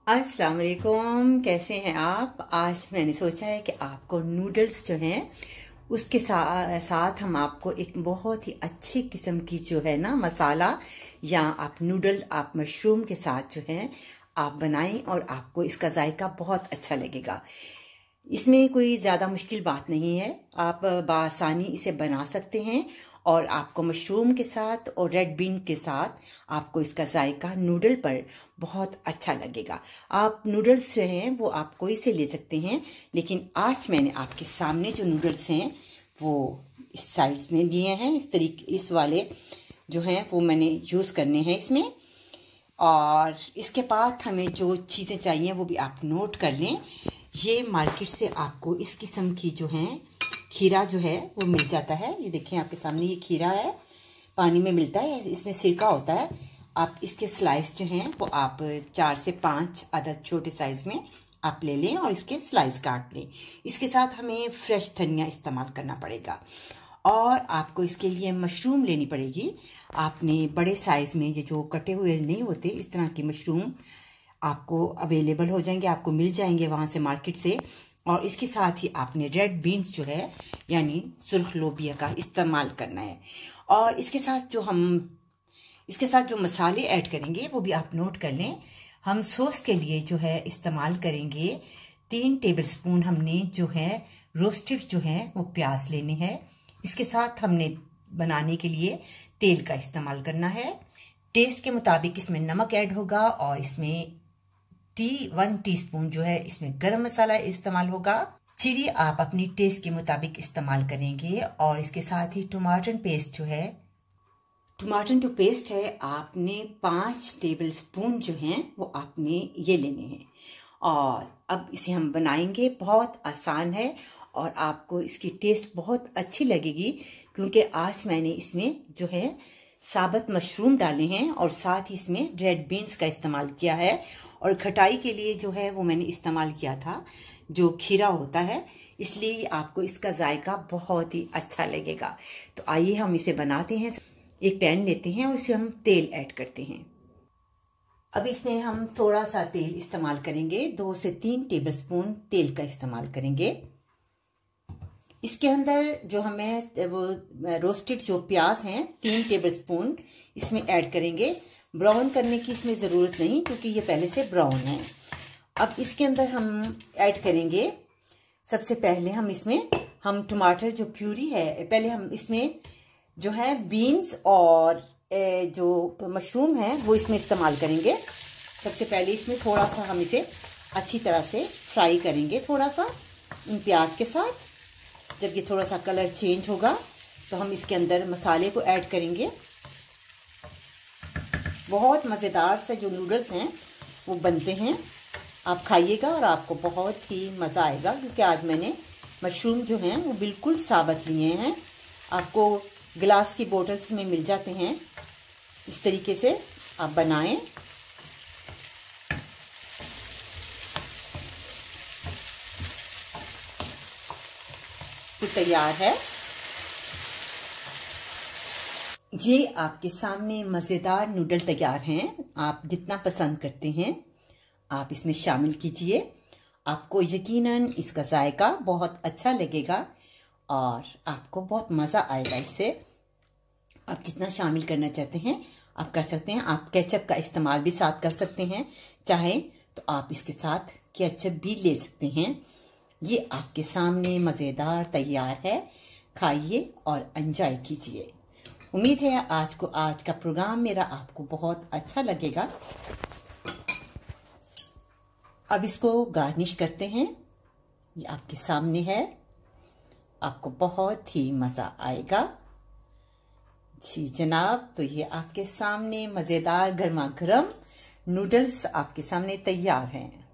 अस्सलाम वालेकुम, कैसे हैं आप। आज मैंने सोचा है कि आपको नूडल्स जो हैं उसके साथ हम आपको एक बहुत ही अच्छी किस्म की जो है ना मसाला या आप नूडल आप मशरूम के साथ जो है आप बनाएं और आपको इसका जायका बहुत अच्छा लगेगा। इसमें कोई ज़्यादा मुश्किल बात नहीं है, आप बआसानी इसे बना सकते हैं और आपको मशरूम के साथ और रेड बीन के साथ आपको इसका जायका नूडल पर बहुत अच्छा लगेगा। आप नूडल्स जो हैं वो आप कोई से ले सकते हैं, लेकिन आज मैंने आपके सामने जो नूडल्स हैं वो इस साइड्स में लिए हैं। इस तरीके इस वाले जो हैं वो मैंने यूज़ करने हैं इसमें। और इसके बाद हमें जो चीज़ें चाहिए वो भी आप नोट कर लें। ये मार्केट से आपको इस किस्म की जो है खीरा जो है वो मिल जाता है। ये देखिए आपके सामने ये खीरा है, पानी में मिलता है, इसमें सिरका होता है। आप इसके स्लाइस जो हैं वो आप 4 से 5 अदद छोटे साइज में आप ले लें और इसके स्लाइस काट लें। इसके साथ हमें फ्रेश धनिया इस्तेमाल करना पड़ेगा और आपको इसके लिए मशरूम लेनी पड़ेगी। आपने बड़े साइज में जो कटे हुए नहीं होते, इस तरह की मशरूम आपको अवेलेबल हो जाएंगे, आपको मिल जाएंगे वहां से मार्केट से। और इसके साथ ही आपने रेड बीन्स जो है यानी सुर्ख लोबिया का इस्तेमाल करना है। और इसके साथ जो मसाले ऐड करेंगे वो भी आप नोट कर लें। हम सॉस के लिए जो है इस्तेमाल करेंगे 3 टेबलस्पून हमने जो है रोस्टेड जो है वो प्याज लेने हैं। इसके साथ हमने बनाने के लिए तेल का इस्तेमाल करना है। टेस्ट के मुताबिक इसमें नमक ऐड होगा और इसमें 1 टीस्पून जो है इसमें गरम मसाला इस्तेमाल होगा। चिली आप अपनी टेस्ट के मुताबिक इस्तेमाल करेंगे। और इसके साथ ही टमाटर पेस्ट है आपने 5 टेबल स्पून जो हैं वो आपने ये लेने हैं। और अब इसे हम बनाएंगे, बहुत आसान है और आपको इसकी टेस्ट बहुत अच्छी लगेगी, क्योंकि आज मैंने इसमें जो है साबुत मशरूम डाले हैं और साथ ही इसमें रेड बीन्स का इस्तेमाल किया है। और खटाई के लिए जो है वो मैंने इस्तेमाल किया था जो खीरा होता है, इसलिए आपको इसका जायका बहुत ही अच्छा लगेगा। तो आइए हम इसे बनाते हैं। एक पैन लेते हैं और इसे हम तेल ऐड करते हैं। अब इसमें हम थोड़ा सा तेल इस्तेमाल करेंगे, 2 से 3 टेबलस्पून तेल का इस्तेमाल करेंगे। इसके अंदर जो हमें वो रोस्टेड जो प्याज हैं 3 टेबलस्पून इसमें ऐड करेंगे। ब्राउन करने की इसमें ज़रूरत नहीं, क्योंकि ये पहले से ब्राउन है। अब इसके अंदर हम ऐड करेंगे, सबसे पहले हम टमाटर जो प्यूरी है, पहले हम इसमें जो है बीन्स और जो मशरूम है वो इसमें इस्तेमाल करेंगे। सबसे पहले इसमें थोड़ा सा हम इसे अच्छी तरह से फ्राई करेंगे, थोड़ा सा इन प्याज के साथ। जब ये थोड़ा सा कलर चेंज होगा तो हम इसके अंदर मसाले को ऐड करेंगे। बहुत मज़ेदार से जो नूडल्स हैं वो बनते हैं, आप खाइएगा और आपको बहुत ही मज़ा आएगा, क्योंकि आज मैंने मशरूम जो हैं वो बिल्कुल साबुत लिए हैं। आपको गिलास की बोतल्स में मिल जाते हैं, इस तरीके से आप बनाएं। तो तैयार है, ये आपके सामने मज़ेदार नूडल तैयार हैं। आप जितना पसंद करते हैं आप इसमें शामिल कीजिए, आपको यकीनन इसका जायका बहुत अच्छा लगेगा और आपको बहुत मज़ा आएगा इससे। आप जितना शामिल करना चाहते हैं आप कर सकते हैं। आप केचप का इस्तेमाल भी साथ कर सकते हैं, चाहें तो आप इसके साथ केचप भी ले सकते हैं। ये आपके सामने मज़ेदार तैयार है, खाइए और एंजॉय कीजिए। उम्मीद है आज का प्रोग्राम मेरा आपको बहुत अच्छा लगेगा। अब इसको गार्निश करते हैं, ये आपके सामने है, आपको बहुत ही मज़ा आएगा। जी जनाब, तो ये आपके सामने मज़ेदार गर्मा गर्म नूडल्स आपके सामने तैयार हैं।